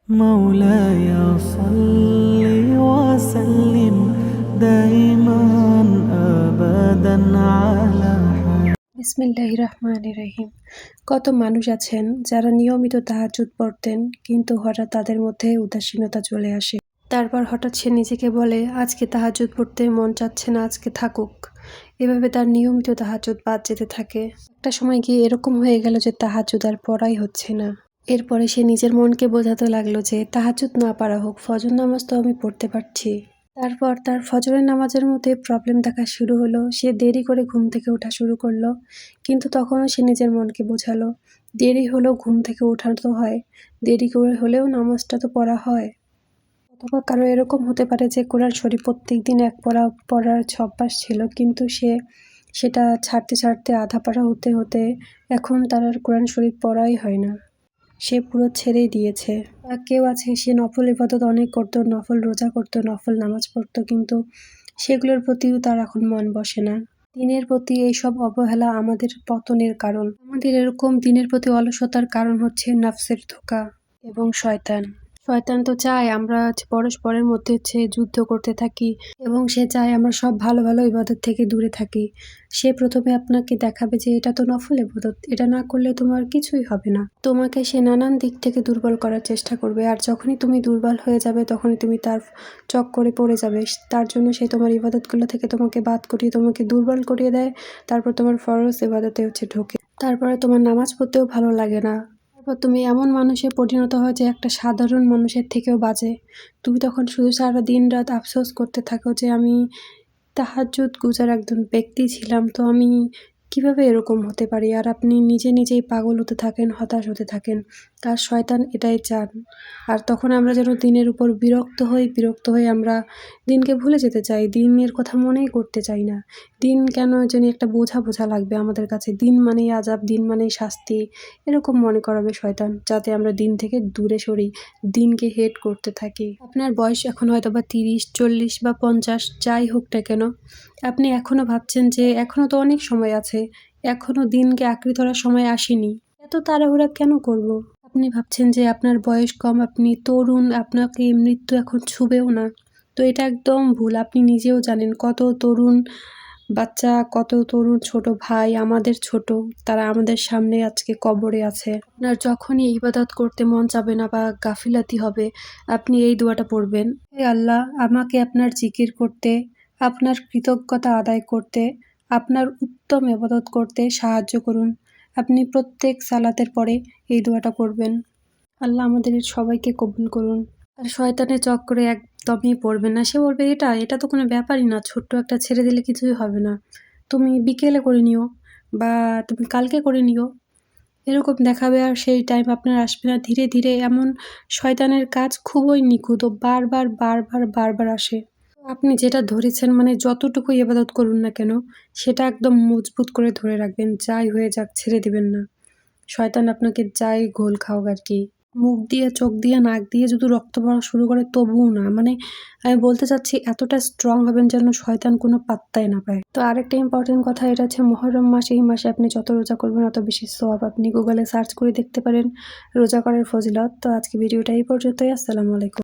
مولاي صل وسلم دائما أبدا على বিসমিল্লাহির রহমানির রহিম। কত মানুষ আছেন যারা নিয়মিত তাহাজ্জুদ পড়তেন, কিন্তু হঠাৎ তাদের মধ্যে উদাসীনতা চলে আসে। তারপর হঠাৎ সে নিজেকে বলে, আজকে তাহাজ্জুদ পড়তে মন চাচ্ছে না, আজকে থাকুক। এভাবে তার নিয়মিত তাহাজ্জুদ বাদ যেতে থাকে। একটা সময় গিয়ে এরকম হয়ে গেল যে তাহাজ্জুদ আর পড়াই হচ্ছে না। এরপরে সে নিজের মনকে বোঝাতে লাগলো যে তাহাজ্জুদ না পারা হোক, ফজর নামাজ তো আমি পড়তে পারছি। তারপর তার ফজরের নামাজের মধ্যে প্রবলেম দেখা শুরু হলো। সে দেরি করে ঘুম থেকে ওঠা শুরু করলো, কিন্তু তখনও সে নিজের মনকে বোঝালো, দেরি হলেও ঘুম থেকে ওঠানো তো হয়, দেরি করে হলেও নামাজটা তো পড়া হয়। অথবা কারো এরকম হতে পারে যে কোরআন শরীফ প্রত্যেক দিন এক পড়ার অভ্যাস ছিল, কিন্তু সে সেটা ছাড়তে ছাড়তে আধা পড়া হতে হতে এখন তার আর কোরআন শরীফ পড়াই হয় না, সে পুরো ছেড়েই দিয়েছে। বা কেউ আছে সে নফল ইবাদত অনেক করতো, নফল রোজা করতো, নফল নামাজ পড়তো, কিন্তু সেগুলোর প্রতিও তার এখন মন বসে না। দিনের প্রতি এইসব অবহেলা আমাদের পতনের কারণ। আমাদের এরকম দিনের প্রতি অলসতার কারণ হচ্ছে নফসের ধোঁকা এবং শয়তান। শয়তান তো চায় আমরা পরস্পরের মধ্যে যুদ্ধ করতে থাকি, এবং সে চায় আমরা সব ভালো ভালো ইবাদত থেকে দূরে থাকি। সে প্রথমে আপনাকে দেখাবে যে এটা তো নফল ইবাদত, এটা না করলে তোমার কিছুই হবে না। তোমাকে সে নানান দিক থেকে দুর্বল করার চেষ্টা করবে, আর যখনই তুমি দুর্বল হয়ে যাবে তখনই তুমি তার চক্করে পড়ে যাবে। তার জন্য সে তোমার ইবাদতগুলো থেকে তোমাকে বাদ করিয়ে তোমাকে দুর্বল করিয়ে দেয়। তারপর তোমার ফরজ ইবাদতে ঢোকে, তারপরে তোমার নামাজ পড়তেও ভালো লাগে না। তারপর তুমি এমন মানুষে পরিণত হয় যে একটা সাধারণ মানুষের থেকেও বাজে। তুমি তখন শুধু সারা দিন রাত আফসোস করতে থাকো যে আমি তাহাজ্জুদ গুজার একজন ব্যক্তি ছিলাম, তো আমি কিভাবে এরকম হতে পারি। আর আপনি নিজেই পাগল হতে থাকেন, হতাশ হতে থাকেন। আর শয়তান এটাই চান। আর তখন আমরা যেন দিনের উপর বিরক্ত হয়ে আমরা দিনকে ভুলে যেতে চাই, দিনের কথা মনেই করতে চাই না। দিন কেন জানি একটা বোঝা লাগবে আমাদের কাছে। দিন মানেই আযাব, দিন মানেই শাস্তি, এরকম মনে করাবে শয়তান, যাতে আমরা দিন থেকে দূরে সরি, দিনকে হেট করতে থাকি। আপনার বয়স এখন হয়তোবা 30, 40 বা 50, যাই হোক না কেন, আপনি এখনো ভাবছেন যে এখনো তো অনেক সময় আছে, এখনো দিনকে আঁকড়ে ধরার সময় আসেনি, এত তাড়াহুড়া কেন করব। আপনি ভাবছেন যে আপনার বয়স কম, আপনি তরুণ, আপনাকে মৃত্যু এখন ছুবেও না। তো এটা একদম ভুল। আপনি নিজেও জানেন কত তরুণ বাচ্চা, কত তরুণ ছোট ভাই আমাদের ছোট, তারা আমাদের সামনে আজকে কবরে আছে। আপনার যখনই ইবাদত করতে মন চাবে না বা গাফিলাতি হবে, আপনি এই দোয়াটা পড়বেন, হে আল্লাহ, আমাকে আপনার জিকির করতে, আপনার কৃতজ্ঞতা আদায় করতে, আপনার উত্তম ইবাদত করতে সাহায্য করুন। আপনি প্রত্যেক সালাতের পরে এই দোয়াটা পড়বেন। আল্লাহ আমাদের সবাইকে কবুল করুন। আর শয়তানের চক্করে একদমই পড়বেন না। সে বলবে এটা তো কোনো ব্যাপারই না, ছোট্ট একটা ছেড়ে দিলে কিছুই হবে না, তুমি বিকেলে করে নিও বা তুমি কালকে করে নিও, এরকম দেখাবে। আর সেই টাইম আপনার আসবে না। ধীরে ধীরে এমন শয়তানের কাজ খুবই নিখুঁত ও বারবার আসে। আপনি যেটা ধরেছেন, মানে যতটুকু ইবাদত করুন না কেন, সেটা একদম মজবুত করে ধরে রাখবেন, যাই হয়ে যাক ছেড়ে দিবেন না। শয়তান আপনাকে যাই ঘোল খাওয়াক আর কি, মুখ দিয়ে, চোখ দিয়ে, নাক দিয়ে যদি রক্ত পড়া শুরু করে তবুও না, মানে আমি বলতে চাচ্ছি এতটা স্ট্রং হবেন যেন শয়তান কোনো পাত্তাই না পায়। তো আরেকটা ইম্পর্টেন্ট কথা, এটা হচ্ছে মুহররম মাস। এই মাসে আপনি যত রোজা করবেন অত বেশি সওয়াব। আপনি গুগলে সার্চ করে দেখতে পারেন রোজা করার ফজিলত। তো আজকে ভিডিওটা এই পর্যন্তই। আসসালামু আলাইকুম।